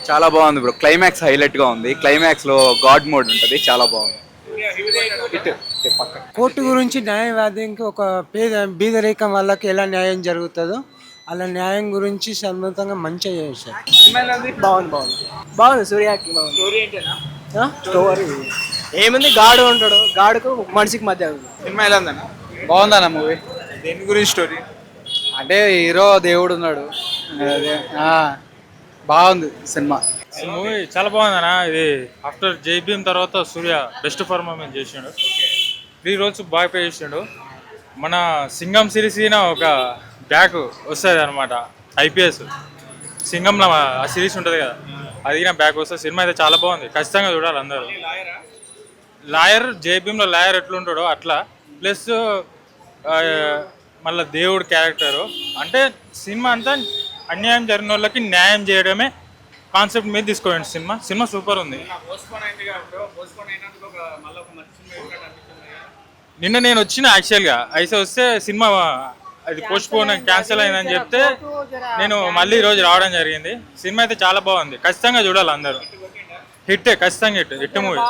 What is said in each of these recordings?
చాలా బాగుంది bro. Climax highlight గా ఉంది. క్లైమాక్స్ లో గాడ్ మోడ్ ఉంటది, చాలా బాగుంది. హిట్ పక్క. కోర్టు గురించి న్యాయవాదికి ఒక బీదరికం వాళ్ళకి ఎలా న్యాయం జరుగుతుందో అలా న్యాయం గురించి సమర్థంగా మంచిగా చేశారు. బాగుంది బాగుంది బాగుంది. సూర్య యాక్టింగ్ బాగుంది. స్టోరీ ఏముంది, గాడు ఉంటాడు, గాడుకు మనిషికి మధ్య ఉంది. సినిమా ఎలా ఉందన్న? బాగుందన్న మూవీ. దేని గురించి స్టోరీ? అంటే హీరో దేవుడు ఉన్నాడు. అదే బాగుంది సినిమా. ఈ మూవీ చాలా బాగుందన్న. ఇది ఆఫ్టర్ జై భీమ్ తర్వాత సూర్య బెస్ట్ పర్ఫార్మెన్స్ చేసిండు. 3 రోజు బాగా పే చేసిండు. మన సింగం సిరీస్ ఒక బ్యాక్ వస్తుంది అనమాట. ఐపీఎస్ సింగంలో ఆ సిరీస్ ఉంటుంది కదా, అది బ్యాక్ వస్తుంది. సినిమా అయితే చాలా బాగుంది, ఖచ్చితంగా చూడాలి అందరూ. లాయర్ జై భీమ్లో లాయర్ ఎట్లుంటాడో అట్లా, ప్లస్ మళ్ళీ దేవుడు క్యారెక్టరు. అంటే సినిమా అంతా అన్యాయం జరిగిన వాళ్ళకి న్యాయం చేయడమే కాన్సెప్ట్ మీద తీసుకోండి. సినిమా సూపర్ ఉంది. నిన్న నేను వచ్చిన యాక్చువల్గా అయితే వస్తే సినిమా అది పోస్ట్ పోన్ క్యాన్సిల్ అయిందని చెప్తే నేను మళ్ళీ ఈరోజు రావడం జరిగింది. సినిమా అయితే చాలా బాగుంది, ఖచ్చితంగా చూడాలి అందరూ. హిట్, ఖచ్చితంగా హిట్ మూవీ.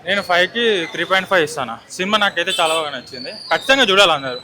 నేను 5కి 3.5 ఇస్తాను. సినిమా నాకైతే చాలా బాగా నచ్చింది, ఖచ్చితంగా చూడాలి అందరూ.